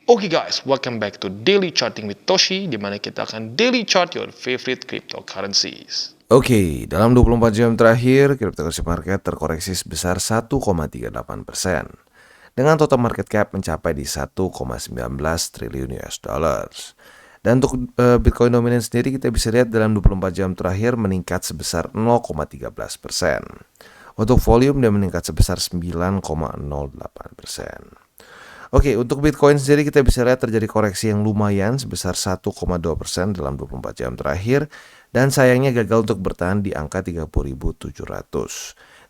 Oke guys, welcome back to Daily Charting with Toshi, di mana kita akan daily chart your favorite cryptocurrencies. Oke, dalam 24 jam terakhir, cryptocurrency market terkoreksi sebesar 1,38%, dengan total market cap mencapai di 1,19 triliun US dollars. Dan untuk Bitcoin dominan sendiri kita bisa lihat dalam 24 jam terakhir meningkat sebesar 0,13%. Untuk volume dia meningkat sebesar 9,08%. Oke, untuk Bitcoin sendiri kita bisa lihat terjadi koreksi yang lumayan sebesar 1,2% dalam 24 jam terakhir, dan sayangnya gagal untuk bertahan di angka 30.700.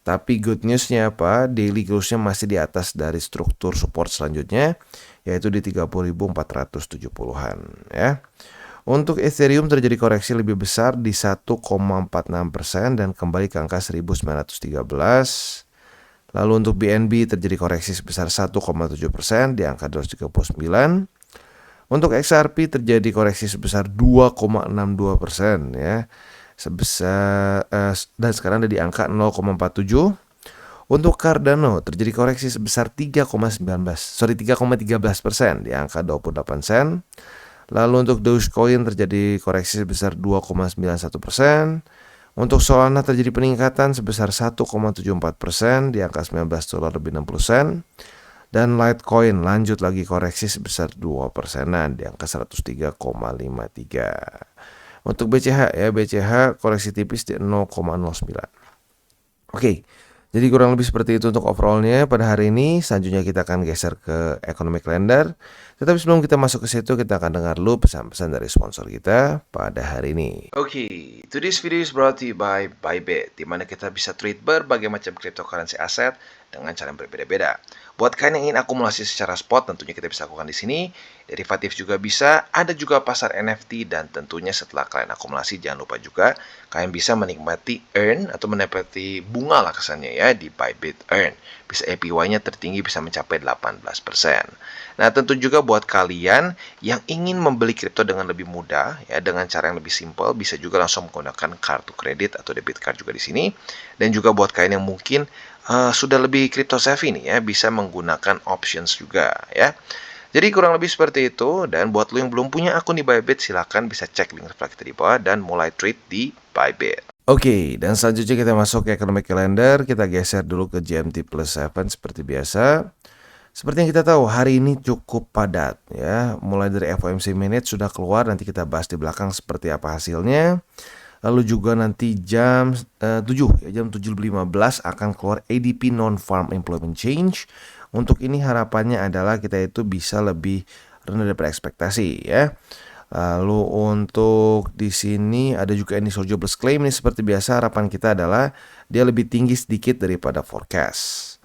Tapi good newsnya apa? Daily growth-nya masih di atas dari struktur support selanjutnya, yaitu di 30.470-an ya. Untuk Ethereum terjadi koreksi lebih besar di 1,46% dan kembali ke angka 1913. Lalu untuk BNB terjadi koreksi sebesar 1,7% di angka 239. Untuk XRP terjadi koreksi sebesar 2,62% ya. Dan sekarang ada di angka 0,47. Untuk Cardano terjadi koreksi sebesar 3,13% di angka 28 sen. Lalu untuk Dogecoin terjadi koreksi sebesar 2,91%. Untuk Solana terjadi peningkatan sebesar 1,74% di angka $19.60. Dan Litecoin lanjut lagi koreksi sebesar 2%-an di angka 103,53. Untuk BCH ya, BCH koreksi tipis di 0,09. Oke, jadi kurang lebih seperti itu untuk overallnya pada hari ini. Selanjutnya kita akan geser ke Economic Calendar. Tetapi sebelum kita masuk ke situ, kita akan dengar dulu pesan-pesan dari sponsor kita pada hari ini. Oke, today's video is brought to you by Bybit, di mana kita bisa trade berbagai macam cryptocurrency aset dengan cara yang berbeda-beda. Buat kalian yang ingin akumulasi secara spot, tentunya kita bisa lakukan di sini. Derivatif juga bisa, ada juga pasar NFT, dan tentunya setelah kalian akumulasi, jangan lupa juga kalian bisa menikmati earn atau menikmati bunga lah kesannya ya di Bybit Earn. Bisa APY-nya tertinggi bisa mencapai 18%. Nah, tentu juga buat kalian yang ingin membeli kripto dengan lebih mudah ya, dengan cara yang lebih simpel, bisa juga langsung menggunakan kartu kredit atau debit card juga di sini. Dan juga buat kalian yang mungkin sudah lebih crypto savvy nih ya, bisa menggunakan options juga ya. Jadi kurang lebih seperti itu. Dan buat lo yang belum punya akun di Bybit, silahkan bisa cek link reflektor di bawah dan mulai trade di Bybit. Oke, dan selanjutnya kita masuk ke Economic Calendar. Kita geser dulu ke GMT plus 7 seperti biasa. Seperti yang kita tahu, hari ini cukup padat ya. Mulai dari FOMC minute sudah keluar, nanti kita bahas di belakang seperti apa hasilnya. Lalu juga nanti jam 7.15 akan keluar ADP Non-Farm Employment Change. Untuk ini harapannya adalah kita itu bisa lebih rendah daripada ekspektasi ya. Lalu untuk di sini ada juga initial jobless claim. Ini seperti biasa harapan kita adalah dia lebih tinggi sedikit daripada forecast.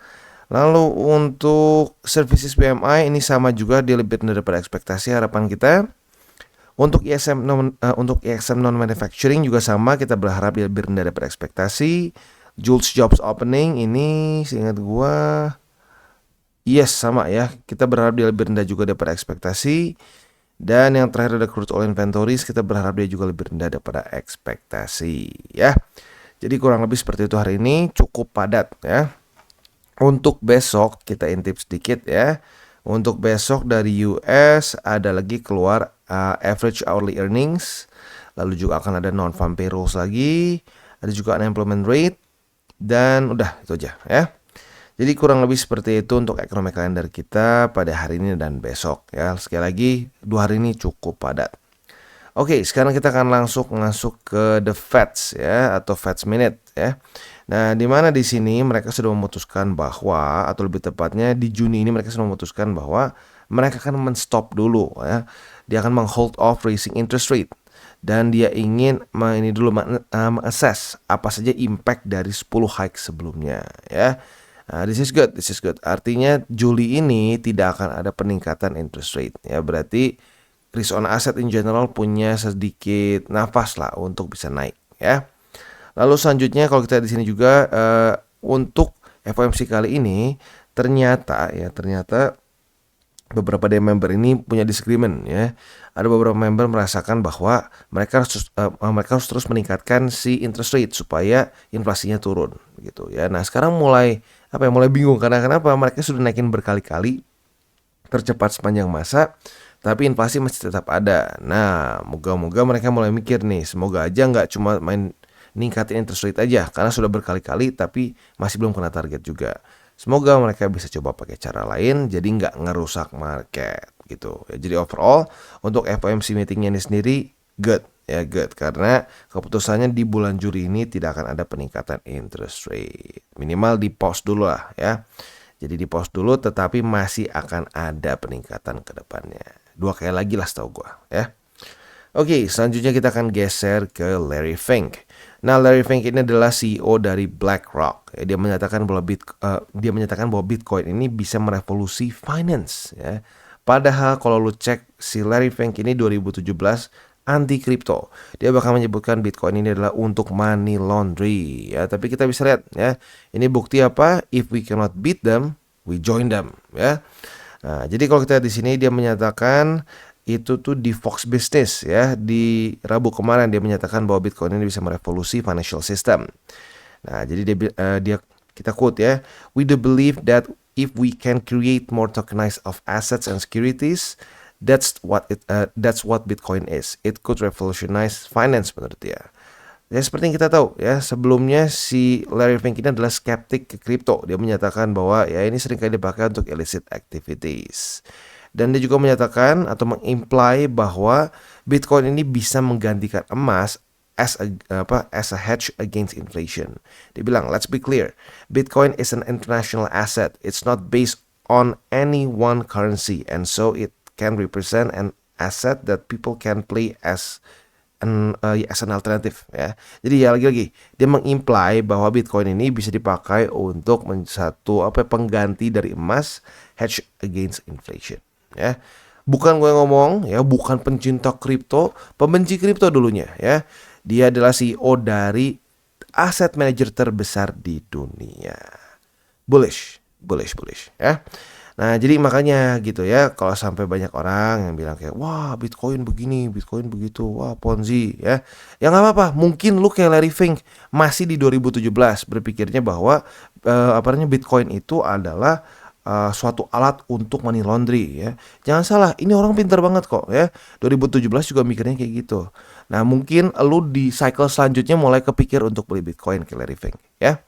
Lalu untuk services PMI ini sama juga, dia lebih rendah daripada ekspektasi harapan kita. Untuk ISM non manufacturing juga sama, kita berharap dia lebih rendah daripada ekspektasi. Jules Jobs Opening ini seingat gua yes sama ya, kita berharap dia lebih rendah juga daripada ekspektasi. Dan yang terakhir ada crude oil inventories, kita berharap dia juga lebih rendah daripada ekspektasi ya. Jadi kurang lebih seperti itu hari ini, cukup padat ya. Untuk besok kita intip sedikit ya. Untuk besok dari US ada lagi keluar average hourly earnings. Lalu juga akan ada non-farm payrolls lagi. Ada juga unemployment rate. Dan udah itu aja ya. Jadi kurang lebih seperti itu untuk economic calendar kita pada hari ini dan besok ya. Sekali lagi 2 hari ini cukup padat. Oke, sekarang kita akan langsung masuk ke the Feds ya, atau Feds minute ya. Nah, di mana di sini mereka sudah memutuskan bahwa, atau lebih tepatnya di Juni ini mereka sudah memutuskan bahwa mereka akan men-stop dulu ya. Dia akan meng-hold off raising interest rate, dan dia ingin mengassess apa saja impact dari 10 hike sebelumnya ya. Nah, this is good. Artinya Juli ini tidak akan ada peningkatan interest rate ya. Berarti risk on asset in general punya sedikit nafas lah untuk bisa naik ya. Lalu selanjutnya kalau kita di sini juga untuk FOMC kali ini ternyata beberapa dari member ini punya disagreement ya. Ada beberapa member merasakan bahwa mereka harus terus meningkatkan si interest rate supaya inflasinya turun gitu ya. Nah, sekarang mulai bingung karena kenapa? Mereka sudah naikin berkali-kali, tercepat sepanjang masa, tapi inflasi masih tetap ada. Nah, moga-moga mereka mulai mikir nih, semoga aja nggak cuma main ningkatin interest rate aja, karena sudah berkali-kali tapi masih belum kena target juga. Semoga mereka bisa coba pakai cara lain, jadi nggak ngerusak market gitu. Ya, jadi overall untuk FOMC meetingnya ini sendiri good, ya good, karena keputusannya di bulan Juli ini tidak akan ada peningkatan interest rate. Minimal di pause dulu lah ya. Jadi di pause dulu, tetapi masih akan ada peningkatan ke depannya. 2 kali lagi lah setahu gue ya. Oke, selanjutnya kita akan geser ke Larry Fink. Nah, Larry Fink ini adalah CEO dari BlackRock. Dia menyatakan bahwa Bitcoin ini bisa merevolusi finance ya. Padahal kalau lu cek si Larry Fink ini 2017 anti kripto. Dia bahkan menyebutkan Bitcoin ini adalah untuk money laundry ya. Tapi kita bisa lihat ya. Ini bukti apa? If we cannot beat them, we join them ya. Nah, jadi kalau kita di sini dia menyatakan itu tuh di Fox Business ya, di Rabu kemarin dia menyatakan bahwa Bitcoin ini bisa merevolusi financial system. Nah, jadi kita quote ya, we do believe that if we can create more tokenized of assets and securities, that's what Bitcoin is. It could revolutionize finance menurut dia. Ya seperti yang kita tahu ya, sebelumnya si Larry Fink ini adalah skeptik ke kripto. Dia menyatakan bahwa ya ini seringkali dipakai untuk illicit activities. Dan dia juga menyatakan atau mengimply bahwa Bitcoin ini bisa menggantikan emas as a hedge against inflation. Dia bilang, let's be clear, Bitcoin is an international asset. It's not based on any one currency, and so it can represent an asset that people can play as an alternative ya. Jadi ya lagi-lagi dia mengimply bahwa Bitcoin ini bisa dipakai untuk pengganti dari emas, hedge against inflation ya. Bukan gue ngomong ya, bukan pencinta kripto, pembenci kripto dulunya ya. Dia adalah CEO dari aset manager terbesar di dunia. Bullish ya. Nah, jadi makanya gitu ya, kalau sampai banyak orang yang bilang kayak, wah Bitcoin begini, Bitcoin begitu, wah Ponzi ya. Ya nggak apa-apa, mungkin lu kayak Larry Fink masih di 2017 berpikirnya bahwa Bitcoin itu adalah suatu alat untuk money laundry ya. Jangan salah, ini orang pintar banget kok ya. 2017 juga mikirnya kayak gitu. Nah, mungkin lu di cycle selanjutnya mulai kepikir untuk beli Bitcoin kayak Larry Fink ya.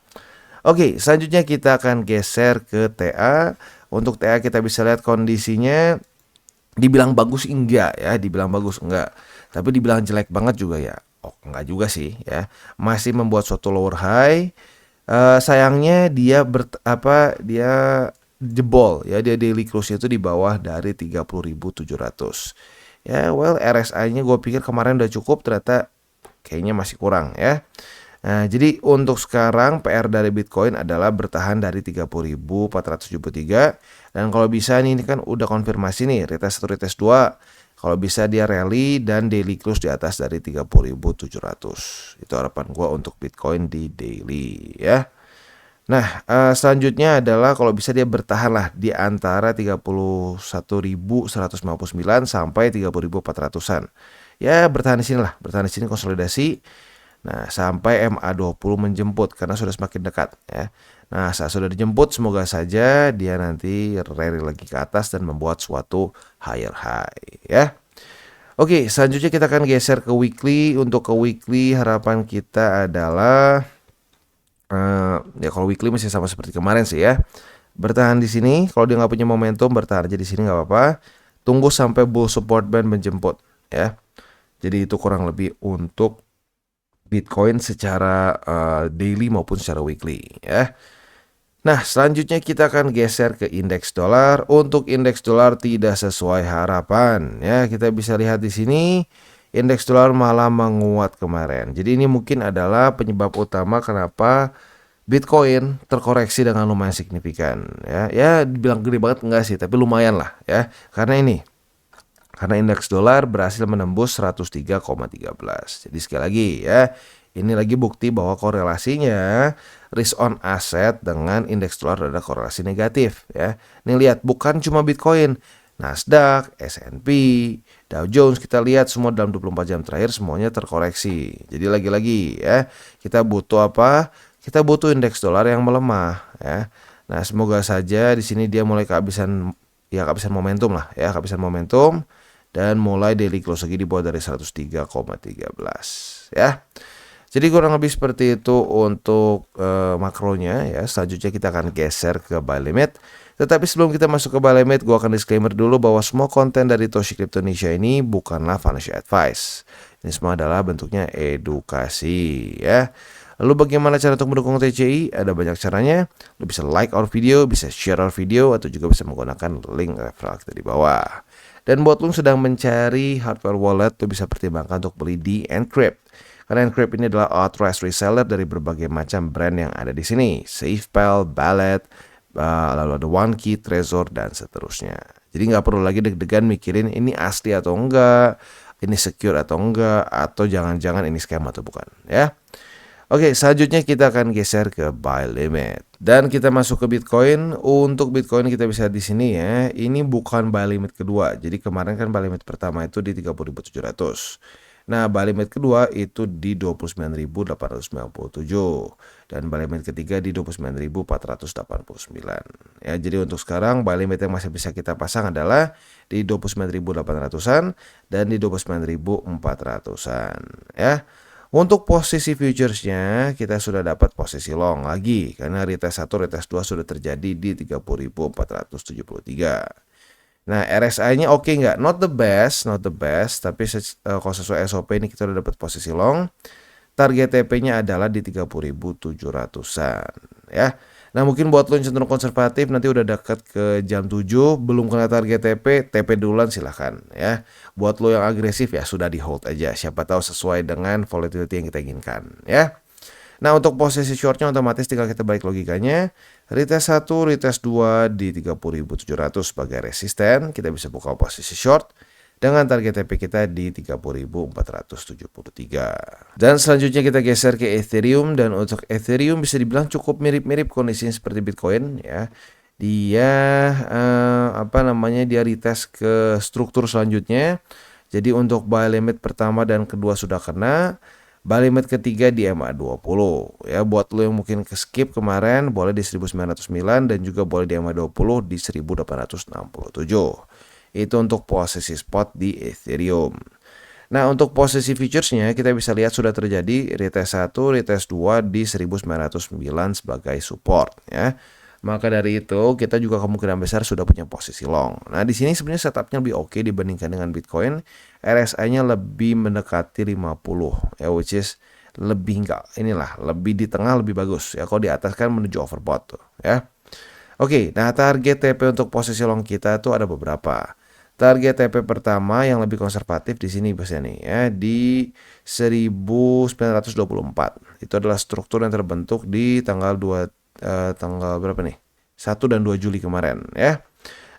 Oke, selanjutnya kita akan geser ke TA. Untuk TA kita bisa lihat kondisinya dibilang bagus enggak ya, dibilang bagus enggak. Tapi dibilang jelek banget juga ya. Oh, enggak juga sih ya. Masih membuat suatu lower high. Sayangnya dia jebol ya, dia daily close itu di bawah dari 30.700. Ya, well RSI-nya gue pikir kemarin udah cukup, ternyata kayaknya masih kurang ya. Nah, jadi untuk sekarang PR dari Bitcoin adalah bertahan dari 30.473, dan kalau bisa nih, ini kan udah konfirmasi nih retest 1 retest 2. Kalau bisa dia rally dan daily close di atas dari 30.700. Itu harapan gua untuk Bitcoin di daily ya. Nah, selanjutnya adalah kalau bisa dia bertahan lah di antara 31.159 sampai 30.400-an. Ya, bertahan di sini lah, bertahan di sini konsolidasi. Nah, sampai MA20 menjemput karena sudah semakin dekat ya. Nah, saat sudah dijemput, semoga saja dia nanti rally lagi ke atas dan membuat suatu higher high ya. Oke, selanjutnya kita akan geser ke weekly. Untuk ke weekly harapan kita adalah ya kalau weekly masih sama seperti kemarin sih ya. Bertahan di sini. Kalau dia nggak punya momentum, bertahan aja di sini nggak apa-apa. Tunggu sampai bull support band menjemput ya. Jadi itu kurang lebih untuk Bitcoin secara daily maupun secara weekly ya. Nah, selanjutnya kita akan geser ke indeks dolar. Untuk indeks dolar tidak sesuai harapan ya. Kita bisa lihat di sini indeks dolar malah menguat kemarin. Jadi ini mungkin adalah penyebab utama kenapa Bitcoin terkoreksi dengan lumayan signifikan ya. Ya dibilang gede banget enggak sih, tapi lumayan lah ya. Karena indeks dolar berhasil menembus 103,13. Jadi sekali lagi ya, ini lagi bukti bahwa korelasinya risk on asset dengan indeks dolar ada korelasi negatif ya. Nih lihat, bukan cuma Bitcoin, Nasdaq, S&P, Dow Jones, kita lihat semua dalam 24 jam terakhir semuanya terkoreksi. Jadi lagi-lagi ya, kita butuh apa? Kita butuh indeks dolar yang melemah ya. Nah, semoga saja di sini dia mulai kehabisan ya kehabisan momentum lah ya, kehabisan momentum, dan mulai daily close lagi di bawah dari 103,13 ya. Jadi kurang lebih seperti itu untuk makronya ya. Selanjutnya kita akan geser ke buy limit. Tetapi sebelum kita masuk ke buy limit, gue akan disclaimer dulu bahwa semua konten dari Toshi Crypto Indonesia ini bukanlah financial advice. Ini semua adalah bentuknya edukasi ya. Lalu bagaimana cara untuk mendukung TCI? Ada banyak caranya. Lo bisa like our video, bisa share our video, atau juga bisa menggunakan link referral kita di bawah. Dan buat lo yang sedang mencari hardware wallet, lo bisa pertimbangkan untuk beli di Encrypt. Karena Encrypt ini adalah authorized reseller dari berbagai macam brand yang ada di sini. SafePal, Ballet, lalu ada OneKey, Trezor, dan seterusnya. Jadi nggak perlu lagi deg-degan mikirin ini asli atau enggak, ini secure atau enggak, atau jangan-jangan ini scam atau bukan ya. Oke, selanjutnya kita akan geser ke buy limit. Dan kita masuk ke Bitcoin. Untuk Bitcoin kita bisa di sini ya. Ini bukan buy limit kedua. Jadi kemarin kan buy limit pertama itu di 30.700. Nah, buy limit kedua itu di 29.897 dan buy limit ketiga di 29.489. Ya, jadi untuk sekarang buy limit yang masih bisa kita pasang adalah di 29.800-an dan di 29.400-an ya. Untuk posisi futuresnya kita sudah dapat posisi long lagi karena retest 1, retest 2 sudah terjadi di 30.473. Nah, RSI-nya oke nggak? Not the best, tapi kalau sesuai SOP ini kita udah dapat posisi long. Target TP-nya adalah di 30.700-an ya. Nah, mungkin buat lo yang cenderung konservatif nanti udah dekat ke jam 7 belum kena target TP duluan silahkan ya. Buat lo yang agresif ya sudah di hold aja. Siapa tahu sesuai dengan volatility yang kita inginkan ya. Nah, untuk posisi shortnya otomatis tinggal kita balik logikanya. Retest 1, retest 2 di 30.700 sebagai resisten. Kita bisa buka posisi short dengan target TP kita di 30.473. Dan selanjutnya kita geser ke Ethereum. Dan untuk Ethereum bisa dibilang cukup mirip-mirip kondisinya seperti Bitcoin ya. Dia dia retest ke struktur selanjutnya. Jadi untuk buy limit pertama dan kedua sudah kena. Buy limit ketiga di MA20 ya. Buat lo yang mungkin ke skip kemarin boleh di 1909 dan juga boleh di MA20 di 1867. Itu untuk posisi spot di Ethereum. Nah, untuk posisi futuresnya kita bisa lihat sudah terjadi retest 1, retest 2 di 1909 sebagai support ya. Maka dari itu kita juga kemungkinan besar sudah punya posisi long. Nah, di sini sebenarnya setupnya lebih oke dibandingkan dengan Bitcoin. RSI-nya lebih mendekati 50 ya, which is lebih lebih di tengah lebih bagus ya. Kalau di atas kan menuju overbought tuh ya. Oke, nah target TP untuk posisi long kita tuh ada beberapa. Target TP pertama yang lebih konservatif di sini biasanya nih ya di 1924. Itu adalah struktur yang terbentuk di tanggal 1 dan 2 Juli kemarin ya.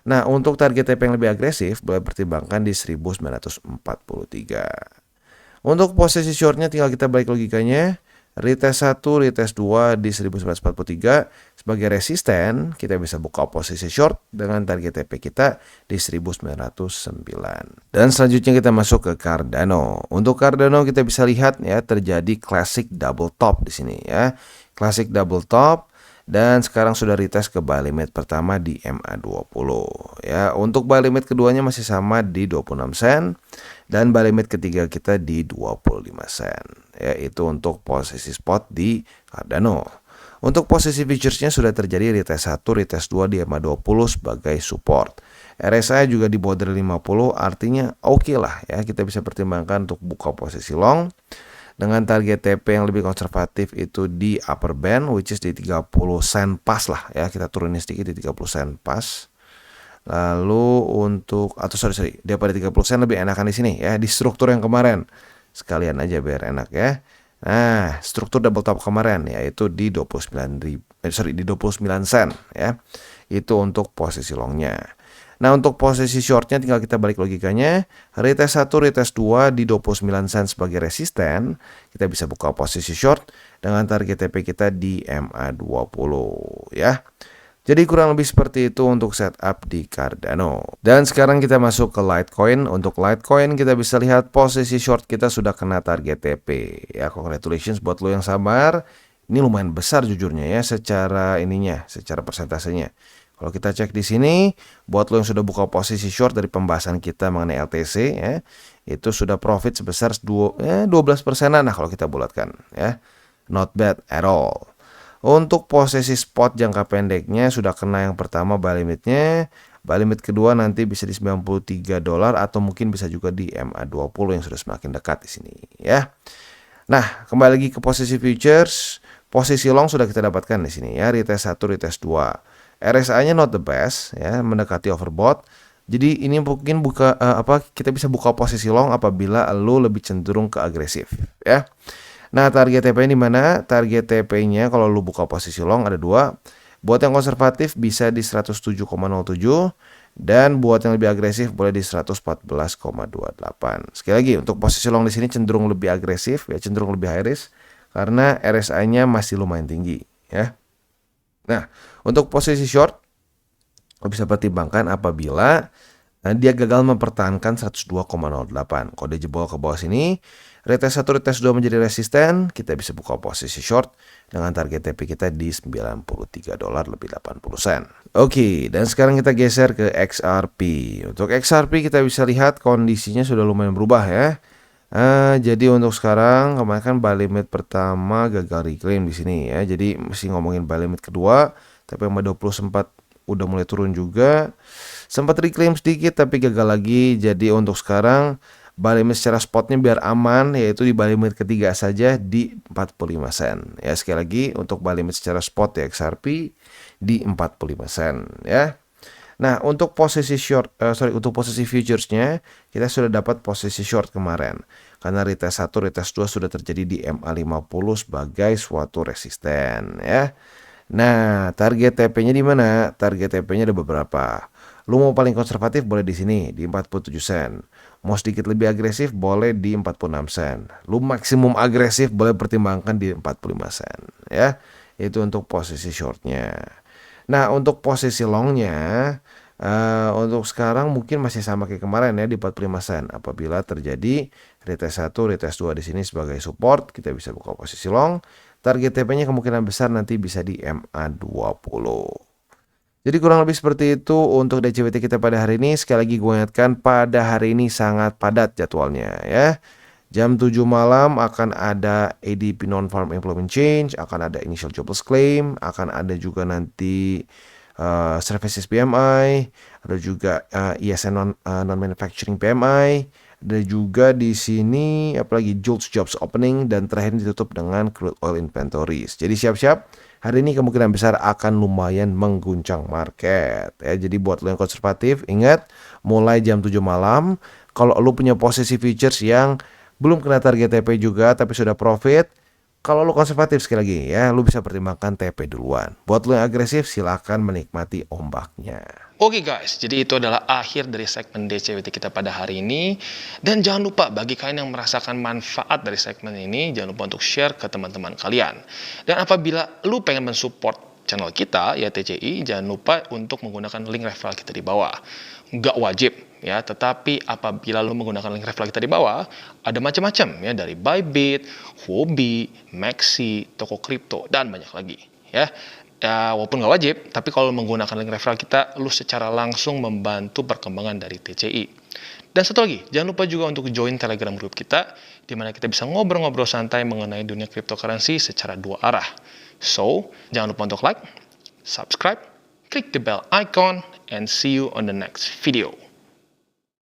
Nah, untuk target TP yang lebih agresif boleh pertimbangkan di 1943. Untuk posisi shortnya tinggal kita balik logikanya. Retest 1, retest 2 di 1943 sebagai resisten, kita bisa buka posisi short dengan target TP kita di 1909. Dan selanjutnya kita masuk ke Cardano. Untuk Cardano kita bisa lihat ya terjadi classic double top di sini ya. Classic double top. Dan sekarang sudah retest ke buy limit pertama di MA20 ya. Untuk buy limit keduanya masih sama di 26 sen dan buy limit ketiga kita di 25 sen ya. Itu untuk posisi spot di Cardano. Untuk posisi futuresnya sudah terjadi retest 1, retest 2 di MA20 sebagai support. RSI juga di bawah dari 50, artinya oke lah ya. Kita bisa pertimbangkan untuk buka posisi long dengan target TP yang lebih konservatif itu di upper band, which is di 30 sen pas lah ya. Kita turunin sedikit di 30 sen pas. Lalu untuk daripada 30 sen lebih enakan di sini ya, di struktur yang kemarin. Sekalian aja biar enak ya. Nah, struktur double top kemarin yaitu di 29 sen ya. Itu untuk posisi longnya. Nah, untuk posisi shortnya tinggal kita balik logikanya. Retest 1, retest 2 di 29 sen sebagai resisten. Kita bisa buka posisi short dengan target TP kita di MA20 ya. Jadi kurang lebih seperti itu untuk setup di Cardano. Dan sekarang kita masuk ke Litecoin. Untuk Litecoin kita bisa lihat posisi short kita sudah kena target TP. Ya, congratulations buat lo yang sabar. Ini lumayan besar jujurnya ya secara persentasenya. Kalau kita cek di sini, buat lo yang sudah buka posisi short dari pembahasan kita mengenai LTC ya, itu sudah profit sebesar 12%-an lah kalau kita bulatkan ya. Not bad at all. Untuk posisi spot jangka pendeknya sudah kena yang pertama buy limitnya. Buy limit kedua nanti bisa di $93 atau mungkin bisa juga di MA20 yang sudah semakin dekat di sini ya. Nah, kembali lagi ke posisi futures. Posisi long sudah kita dapatkan di sini ya, retest 1, retest 2. RSI-nya not the best ya, mendekati overbought. Jadi ini mungkin kita bisa buka posisi long apabila lo lebih cenderung ke agresif ya. Nah, target TP di mana? Target TP-nya kalau lo buka posisi long ada 2. Buat yang konservatif bisa di 107,07 dan buat yang lebih agresif boleh di 114,28. Sekali lagi, untuk posisi long di sini cenderung lebih agresif ya, cenderung lebih high risk karena RSI-nya masih lumayan tinggi ya. Nah, untuk posisi short lo bisa pertimbangkan apabila dia gagal mempertahankan 102,08. Kalau dia jebol ke bawah sini, retest 1, retest 2 menjadi resisten, kita bisa buka posisi short dengan target TP kita di $93 lebih 80 sen. Oke, dan sekarang kita geser ke XRP. Untuk XRP kita bisa lihat kondisinya sudah lumayan berubah ya. Jadi untuk sekarang kemarin kan buy limit pertama gagal reclaim di sini ya. Jadi mesti ngomongin buy limit kedua, tapi yang 20 sempat udah mulai turun juga. Sempat reclaim sedikit tapi gagal lagi. Jadi untuk sekarang buy limit secara spotnya biar aman yaitu di buy limit ketiga saja di 45 sen. Ya, sekali lagi untuk buy limit secara spot ya XRP di 45 sen ya. Nah, untuk posisi untuk posisi futuresnya kita sudah dapat posisi short kemarin. Karena retest 1, retest 2 sudah terjadi di MA50 sebagai suatu resisten ya. Nah, target TP-nya di mana? Target TP-nya ada beberapa. Lu mau paling konservatif boleh di sini di 47 sen. Mau sedikit lebih agresif boleh di 46 sen. Lu maksimum agresif boleh pertimbangkan di 45 sen ya. Itu untuk posisi shortnya. Nah, untuk posisi longnya untuk sekarang mungkin masih sama kayak kemarin ya di 45 sen. Apabila terjadi retest 1, retest 2 di sini sebagai support, kita bisa buka posisi long. Target TP-nya kemungkinan besar nanti bisa di MA20. Jadi kurang lebih seperti itu untuk DCWT kita pada hari ini. Sekali lagi gue ingatkan pada hari ini sangat padat jadwalnya ya. Jam 7 malam akan ada ADP Non-Farm Employment Change, akan ada Initial Jobless Claim, akan ada juga nanti Services PMI, ada juga ISN Non-Manufacturing PMI, ada juga di sini apalagi Jobs Opening, dan terakhir ditutup dengan Crude Oil Inventories. Jadi siap-siap, hari ini kemungkinan besar akan lumayan mengguncang market ya. Jadi buat lo yang konservatif, ingat mulai jam 7 malam, kalau lo punya posisi futures yang belum kena target TP juga tapi sudah profit, kalau lu konservatif sekali lagi ya, lu bisa pertimbangkan TP duluan. Buat lu yang agresif silahkan menikmati ombaknya. Oke guys, jadi itu adalah akhir dari segmen DCWT kita pada hari ini. Dan jangan lupa bagi kalian yang merasakan manfaat dari segmen ini, jangan lupa untuk share ke teman-teman kalian. Dan apabila lu pengen mensupport channel kita, ya TCI, jangan lupa untuk menggunakan link referral kita di bawah. Nggak wajib ya, tetapi apabila lu menggunakan link referral kita di bawah, ada macam-macam ya, dari Bybit, Huobi, Maxi, toko kripto, dan banyak lagi ya. Ya, walaupun nggak wajib, tapi kalau menggunakan link referral kita, lu secara langsung membantu perkembangan dari TCI. Dan satu lagi, jangan lupa juga untuk join Telegram group kita, di mana kita bisa ngobrol-ngobrol santai mengenai dunia cryptocurrency secara dua arah. So, jangan lupa untuk like, subscribe, click the bell icon, and see you on the next video.